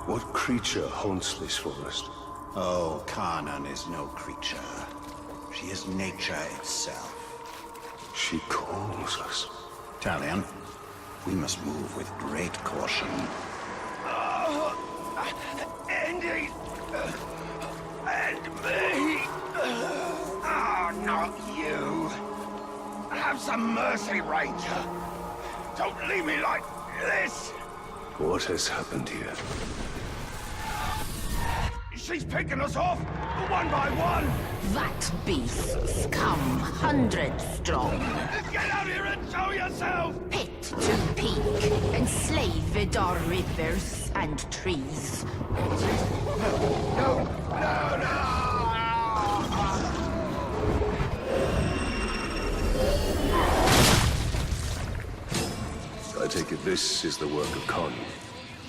What creature haunts this forest? Oh, Carnan is no creature. She is nature itself. She calls us. Talion, we must move with great caution. Andy! And me! Oh, not you! Have some mercy, Ranger! Don't leave me like this! What has happened here? She's picking us off, one by one! That beasts come hundreds strong. Get out here and show yourself! Pit to peak, enslaved our rivers and trees. No! I take it this is the work of Khan.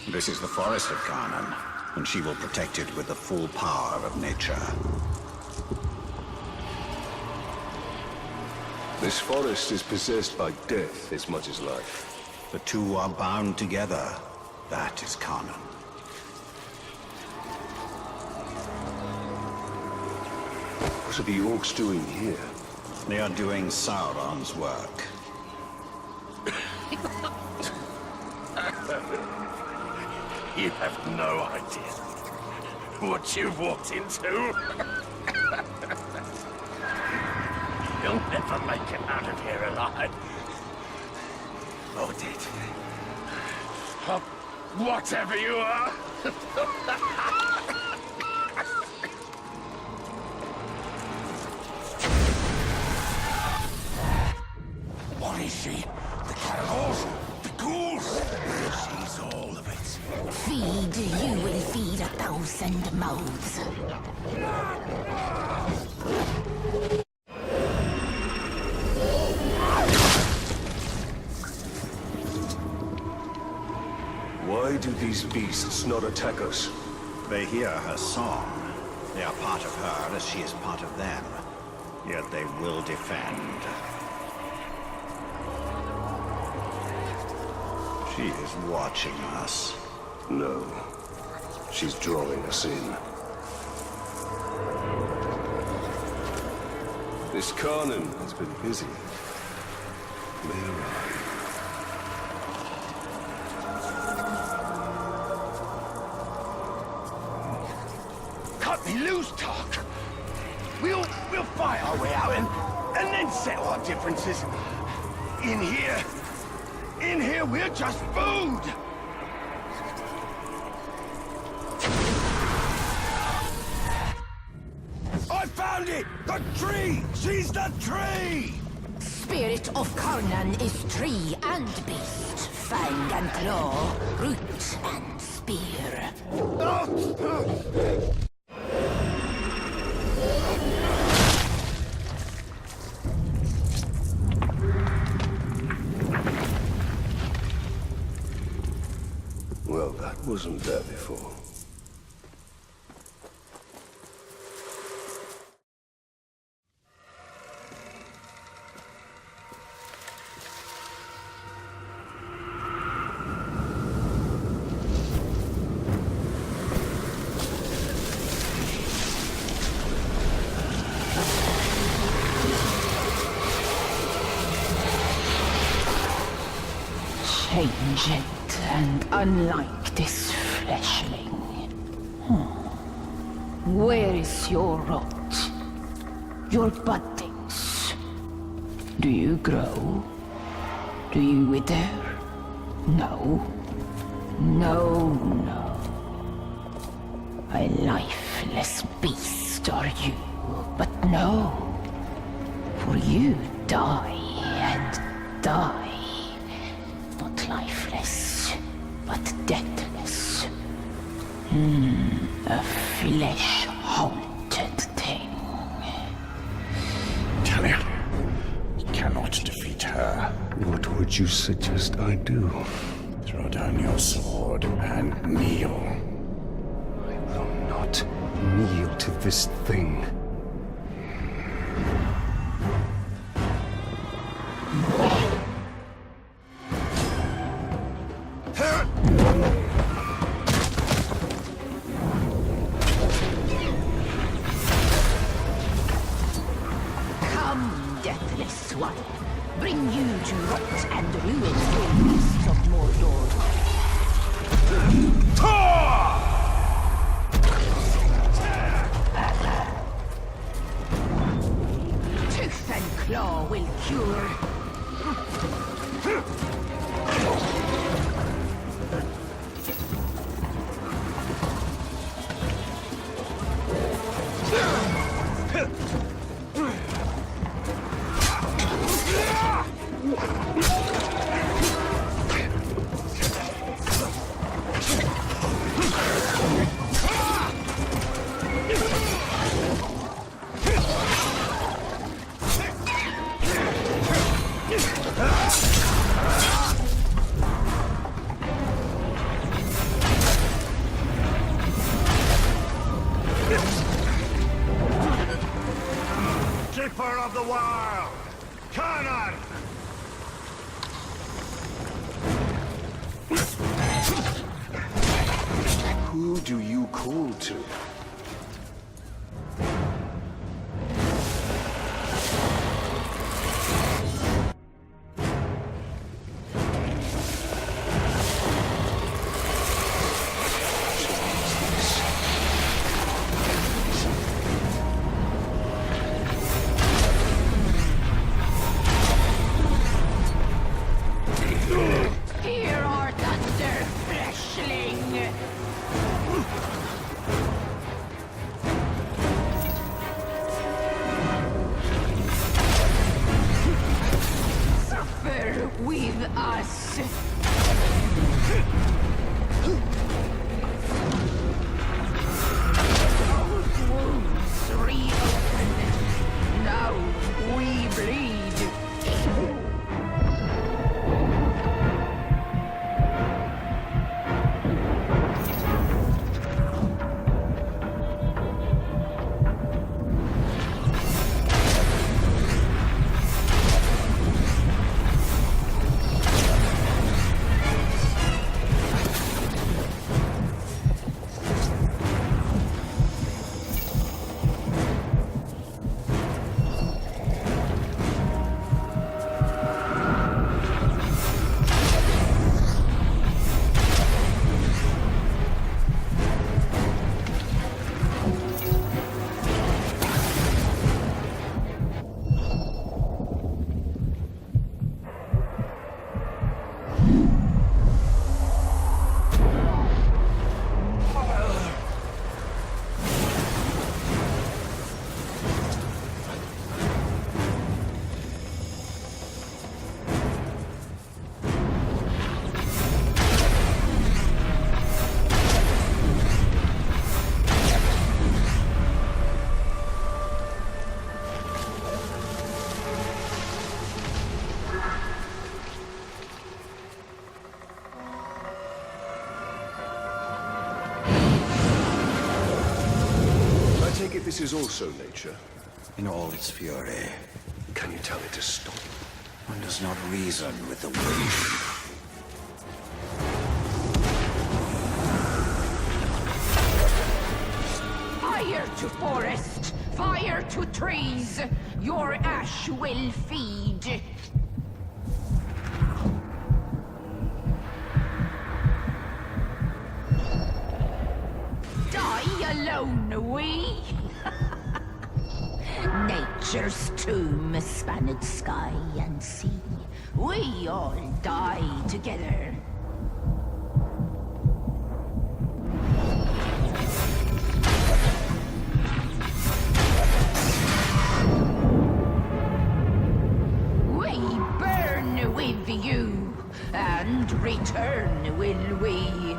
This is the forest of Carnan, and she will protect it with the full power of nature. This forest is possessed by death as much as life. The two are bound together. That is Carnan. What are the orcs doing here? They are doing Sauron's work. You have no idea what you've walked into. You'll never make it out of here alive. Or did. Whatever you are. What is she? The cannibals? The ghouls? She's all of it. Feed, you will feed 1,000 mouths. Why do these beasts not attack us? They hear her song. They are part of her as she is part of them. Yet they will defend. She is watching us. No. She's drawing us in. This Carnan has been busy. May arrive. Cut me loose, Tark. We'll fight our way out and then settle our differences. In here, we're just food. I found it! The tree! She's the tree! Spirit of Carnan is tree and beast, fang and claw, root and spear. Well, that wasn't there before. Changed and unlike this fleshling. Where is your rot? Your buddings? Do you grow? Do you wither? No. No. A lifeless beast are you, but no. For you die and die. Not lifeless, but deathless. A flesh-haunted thing. Talia, you cannot defeat her. What would you suggest I do? Throw down your sword and kneel. I will not kneel to this thing. to rot and ruin the beasts of Mordor. Tooth and claw will cure. Keeper of the Wild! Conan! Who do you call to? Here are thunder fleshling. Suffer with us. Old wounds reopen. Now we bleed. I take it this is also nature. In all its fury, Can you tell it to stop? one does not reason with the wind. Fire to forest! Fire to trees! Your ash will feed! Die alone, we! Nature's tomb spanned sky and sea. We all die together. We burn with you, and return will we.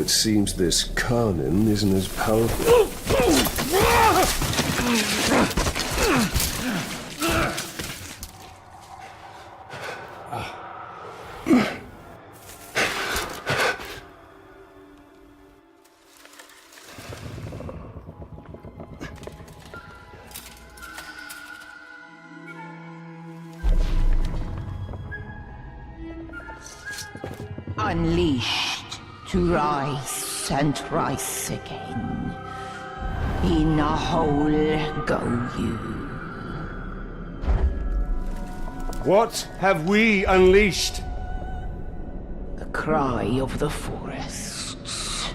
it seems this Karnin isn't as powerful. Unleashed to rise and rise again. In a hole go you. What have we unleashed? The cry of the forests.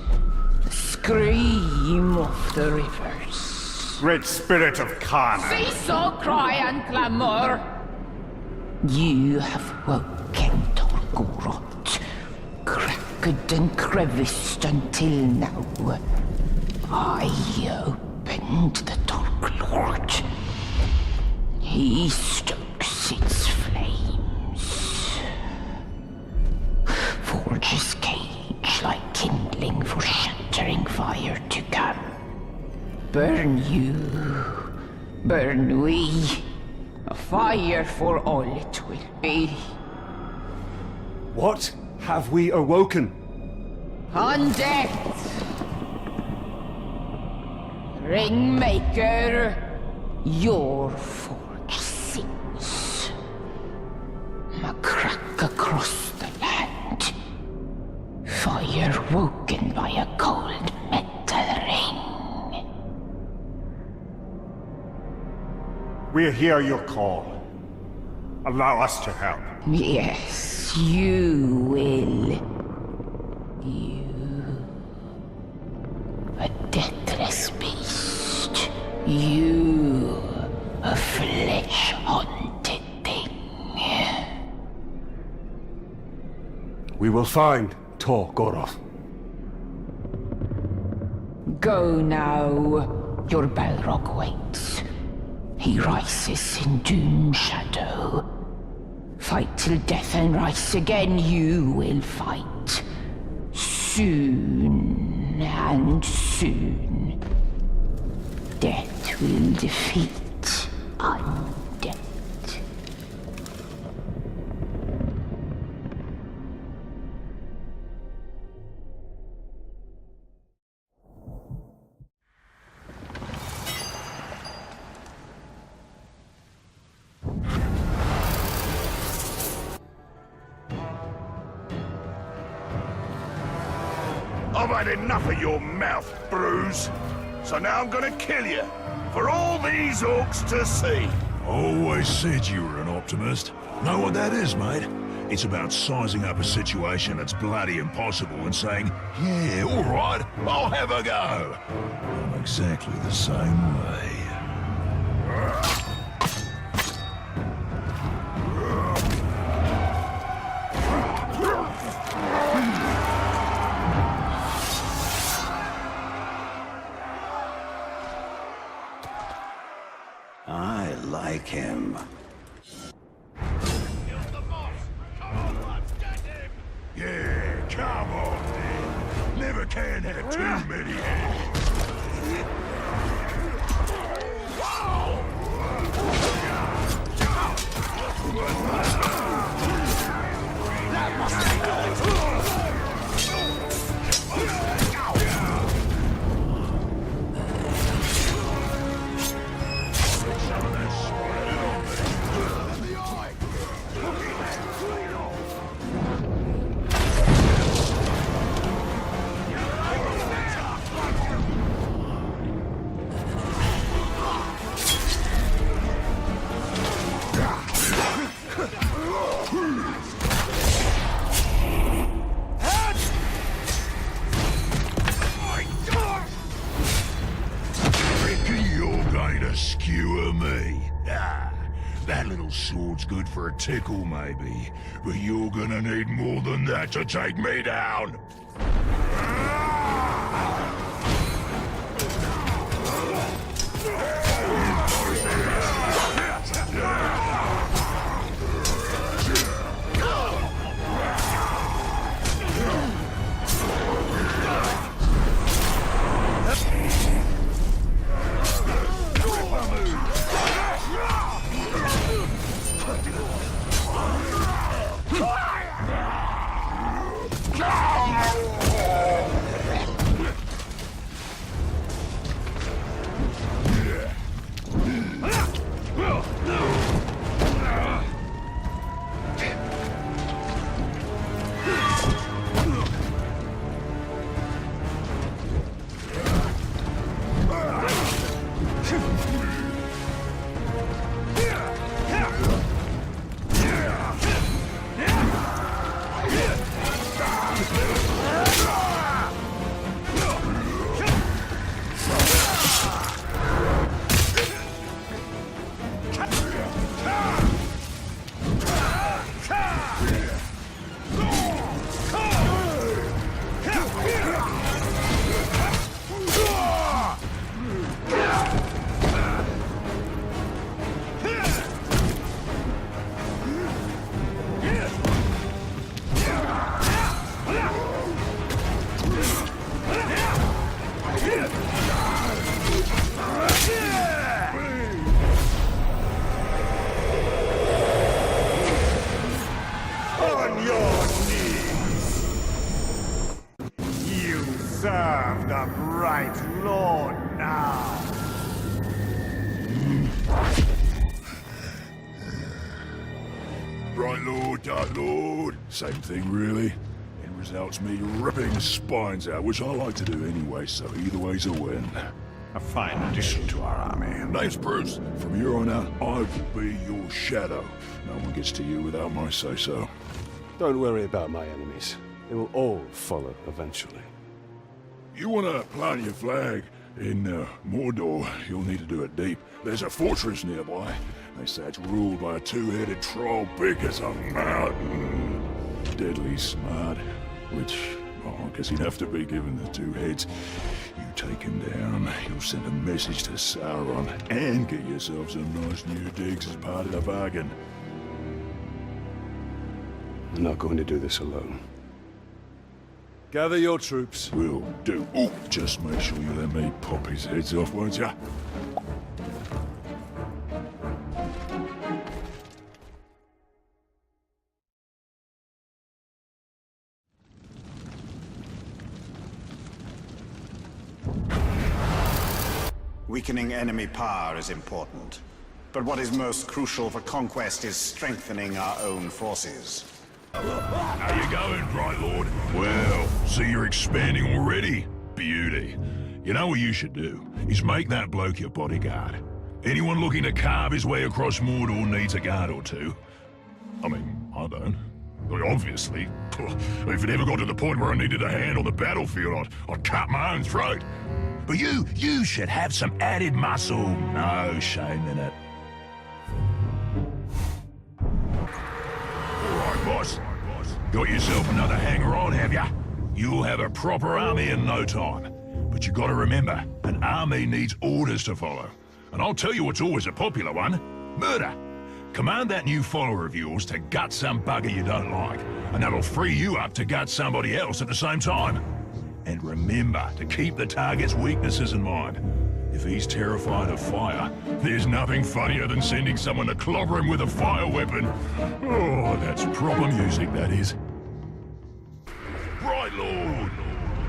The scream of the rivers. Great spirit of Khan. Cease all cry and clamor. You have woken Torgorot, cracked and creviced until now. I opened the Dark Lord. He stokes its flames. Forges cage like kindling for shattering fire to come. Burn you, burn we. A fire for all it will be. What have we awoken? On death! Ringmaker, your forge sings. A crack across the land. Fire woken by a cold metal ring. We hear your call. Allow us to help. Yes, you will. You. A deathless beast. You. A flesh-haunted thing. We will find Tor Goroth. Go now. Your Balrog waits. He rises in doom shadow. Fight till death and rise again, you will fight. Soon and soon. Death will defeat undead. I've had enough of your mouth, Bruise. So now I'm gonna kill you. For all these orcs to see. Always said you were an optimist. Know what that is, mate? It's about sizing up a situation that's bloody impossible and saying, yeah, all right, I'll have a go. I'm exactly the same way. I like him. Yeah, come on, then. Never can have too many heads. Skewer me. That little sword's good for a tickle, maybe. But you're gonna need more than that to take me down. On your knees! You serve the bright Lord now! Bright Lord, Dark Lord. Same thing, really. End result's me ripping spines out, which I like to do anyway, so either way's a win. A fine addition to our army. Name's Bruce. From here on out, I will be your shadow. No one gets to you without my say-so. Don't worry about my enemies. They will all follow eventually. You want to plant your flag in Mordor, you'll need to do it deep. There's a fortress nearby. They say it's ruled by a two-headed troll big as a mountain. Deadly smart, which, well, I guess he'd have to be given the two heads. You take him down, you'll send a message to Sauron, and get yourself some nice new digs as part of the bargain. I'm not going to do this alone. Gather your troops. Will do. Oh, just make sure you let me pop his heads off, won't ya? Weakening enemy power is important. But what is most crucial for conquest is strengthening our own forces. How you going, Bright Lord? Well, see you're expanding already. Beauty. You know what you should do? Is make that bloke your bodyguard. Anyone looking to carve his way across Mordor needs a guard or two. I mean, I don't. Like, obviously. If it ever got to the point where I needed a hand on the battlefield, I'd cut my own throat. But you should have some added muscle. No shame in it. All right, boss. Got yourself another hanger-on, have ya? You'll have a proper army in no time. But you gotta remember, an army needs orders to follow. And I'll tell you what's always a popular one. Murder. Command that new follower of yours to gut some bugger you don't like, and that'll free you up to gut somebody else at the same time. And remember to keep the target's weaknesses in mind. If he's terrified of fire, there's nothing funnier than sending someone to clobber him with a fire weapon. Oh, that's proper music, that is. Bright Lord!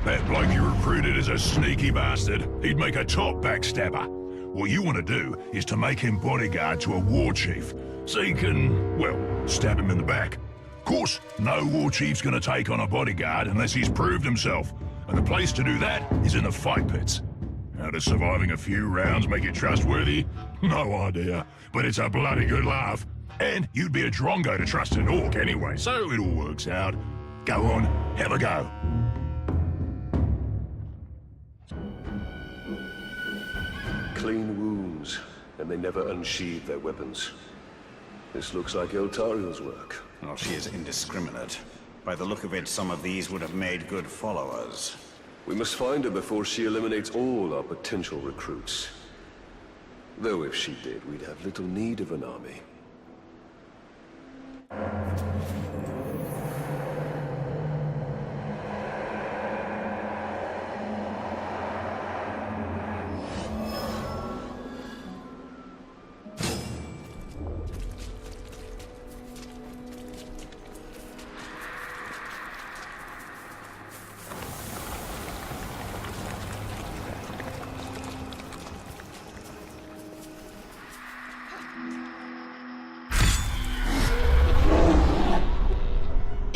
That bloke you recruited is a sneaky bastard. He'd make a top backstabber. What you want to do is to make him bodyguard to a war chief, so you can, well, stab him in the back. Of course, no war chief's gonna take on a bodyguard unless he's proved himself. And the place to do that is in the fight pits. How does surviving a few rounds make you trustworthy? No idea, but it's a bloody good laugh. And you'd be a drongo to trust an orc anyway, so it all works out. Go on, have a go. Clean wounds, and they never unsheathe their weapons. This looks like Eltariel's work. Well, she is indiscriminate. By the look of it, some of these would have made good followers. We must find her before she eliminates all our potential recruits. Though if she did, we'd have little need of an army.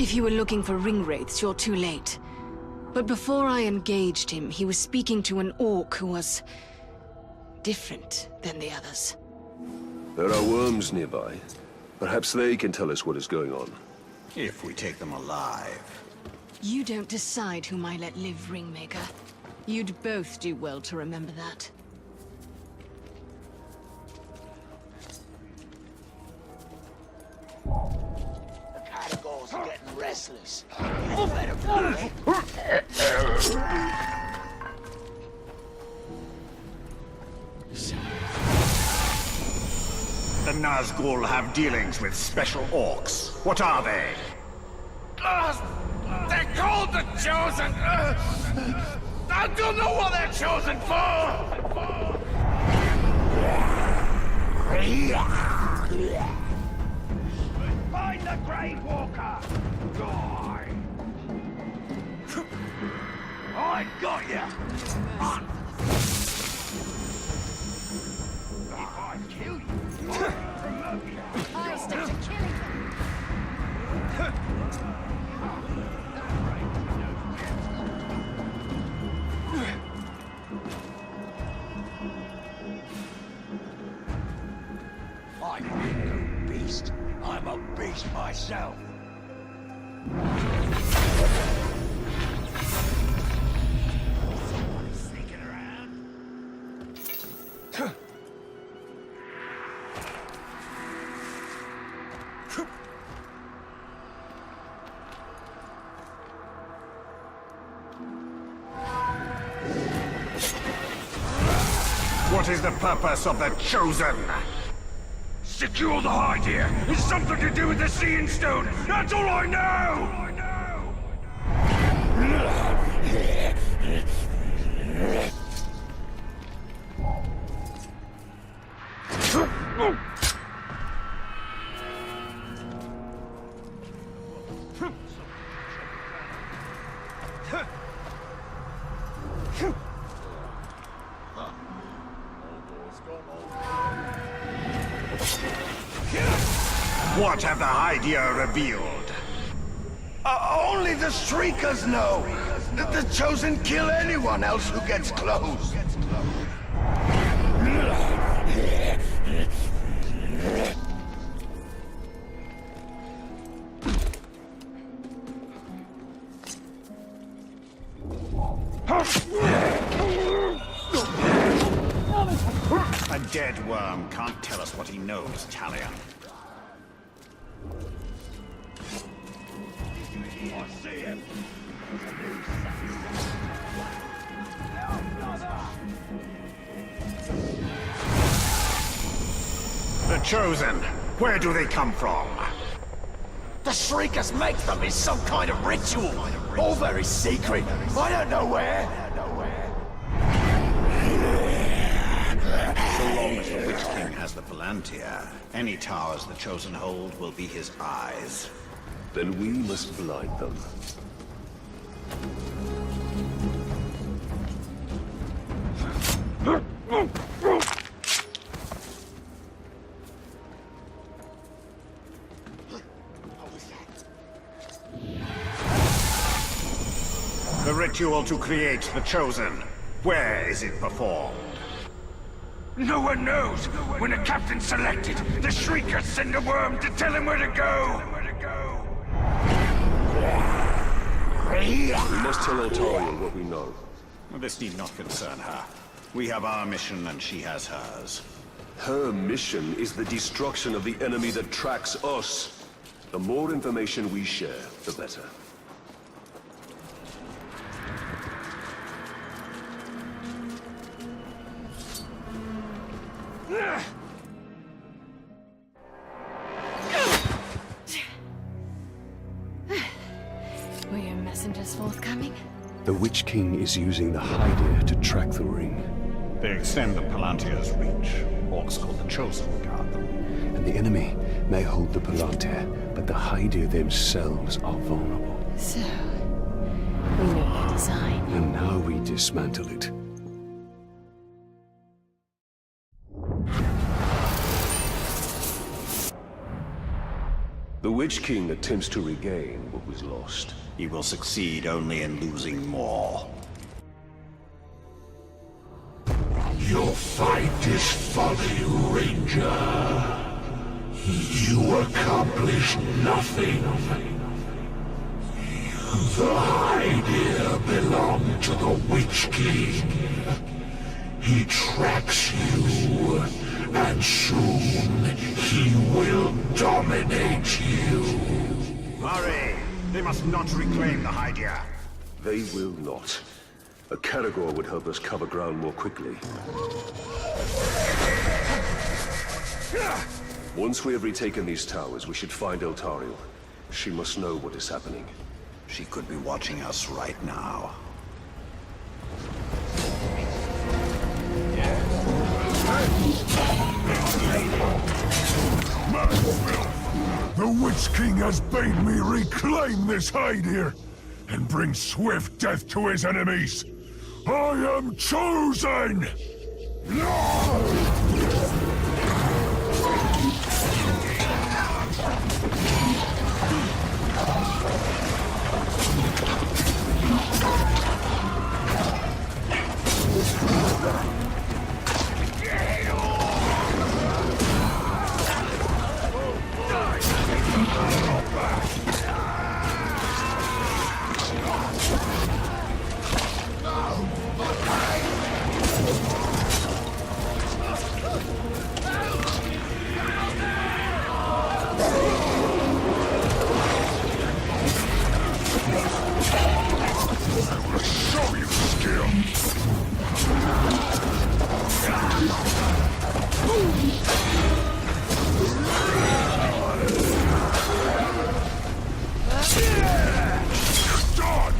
If you were looking for ring wraiths, you're too late. But before I engaged him, he was speaking to an orc who was different than the others. There are worms nearby. Perhaps they can tell us what is going on. If we take them alive. You don't decide whom I let live, Ringmaker. You'd both do well to remember that. Are getting restless. You better fly. The Nazgul have dealings with special orcs. What are they? They're called the Chosen. I don't know what they're chosen for. Find the ground. Grave Walker! Die! I got ya! If I kill you, I'll promote you! I'll stick to killing them. I'm no beast. I'm a beast myself. Sneaking around. What is the purpose of the Chosen? Secure the hide here! It's something to do with the Seeing Stone! That's all I know! What have the Hydeer revealed? Only the Shriekers know! The Chosen kill anyone else who gets close! A dead worm can't tell us what he knows, Talion. I see him! The Chosen, where do they come from? The Shriekers make them in some kind of ritual! All very secret! I don't know where! So long as the Witch King has the Palantir, any towers the Chosen hold will be his eyes. Then we must blind them. The ritual to create the Chosen, where is it performed? No one knows! When a captain's selected, the Shriekers send a worm to tell him where to go! We must tell Eltariel what we know. This need not concern her. We have our mission and she has hers. Her mission is the destruction of the enemy that tracks us. The more information we share, the better. Were your messengers forthcoming? The Witch King is using the Hydeer to track the ring. They extend the Palantir's reach. Orcs called the Chosen guard them. And the enemy may hold the Palantir, but the Hydeer themselves are vulnerable. So, we know your design. And now we dismantle it. The Witch King attempts to regain what was lost. He will succeed only in losing more. Your fight is folly, Ranger. You accomplish nothing. The Hydeer belong to the Witch King. He tracks you, and soon he will dominate you. Hurry! They must not reclaim the Hydeer. They will not. A Caragor would help us cover ground more quickly. Once we have retaken these towers, we should find Eltariel. She must know what is happening. She could be watching us right now. The Witch King has bade me reclaim this Aigner and bring swift death to his enemies. I am chosen! Show you skill! Done!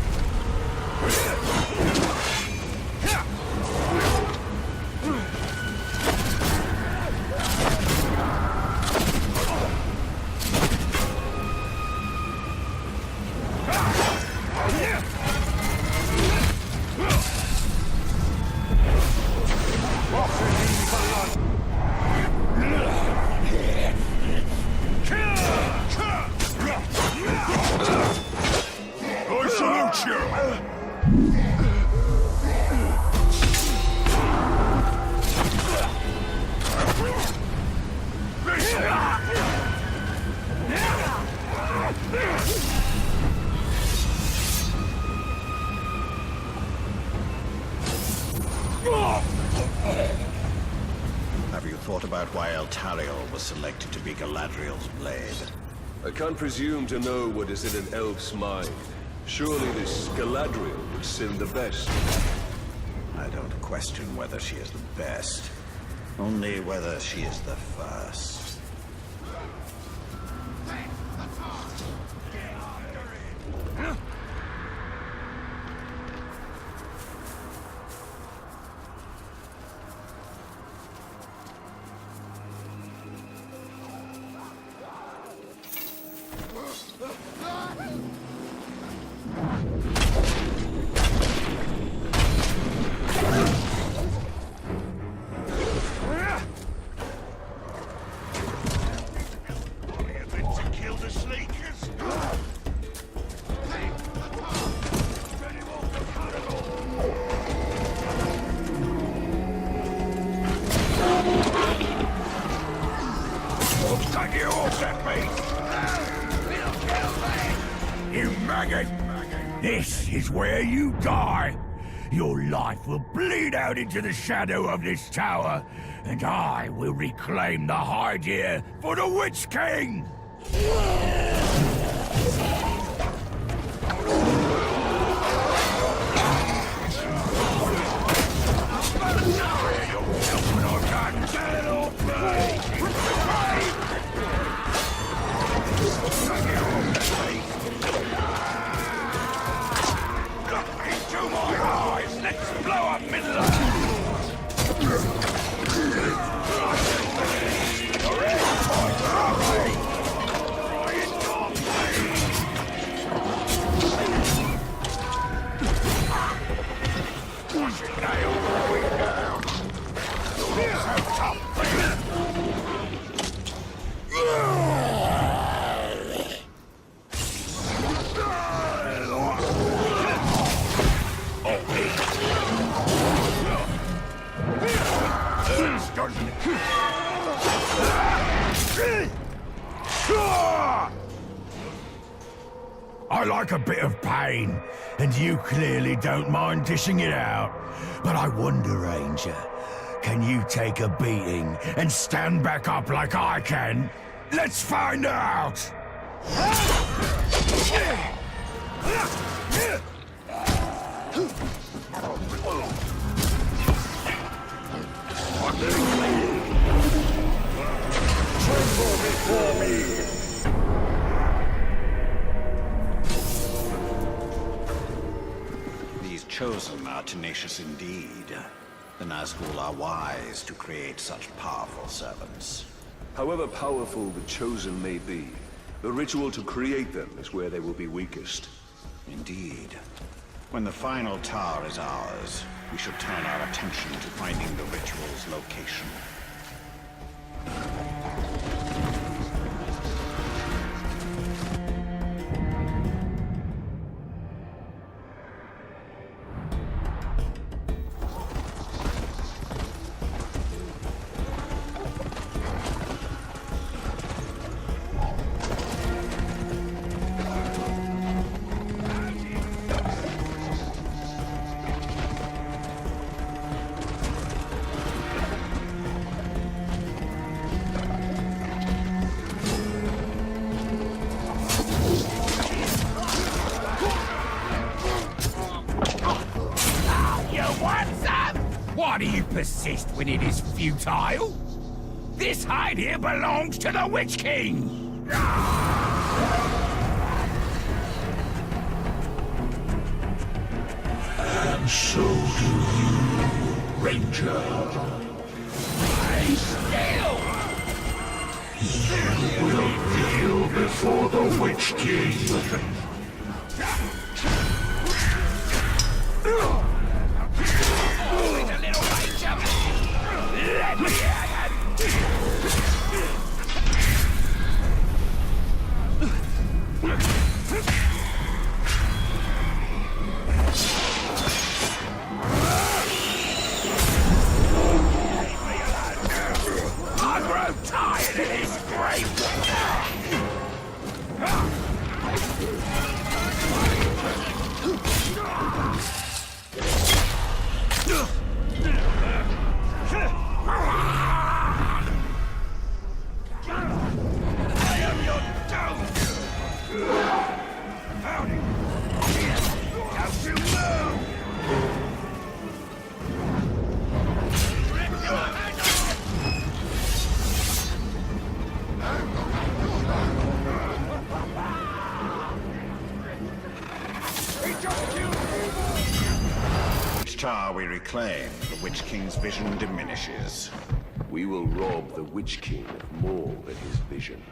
I salute you! Have you thought about why Eltariel was selected to be Galadriel's blade? I can't presume to know what is in an elf's mind. Surely this Galadriel would seem the best. I don't question whether she is the best, only whether she is the first. You maggot! This is where you die! Your life will bleed out into the shadow of this tower, and I will reclaim the hide here for the Witch King! Into my eyes! Let's blow up Middle-earth! I like a bit of pain, and you clearly don't mind dishing it out. But I wonder, Ranger, can you take a beating and stand back up like I can? Let's find out! Tremble before me! These chosen are tenacious indeed. The Nazgul are wise to create such powerful servants. However powerful the Chosen may be, the ritual to create them is where they will be weakest. Indeed. When the final tower is ours, we should turn our attention to finding the ritual's location. Why do you persist when it is futile? This hide here belongs to the Witch King! And so do you, Ranger. Stay still! You will kneel before the Witch King. Each tower we reclaim, the Witch King's vision diminishes. We will rob the Witch King of more than his vision.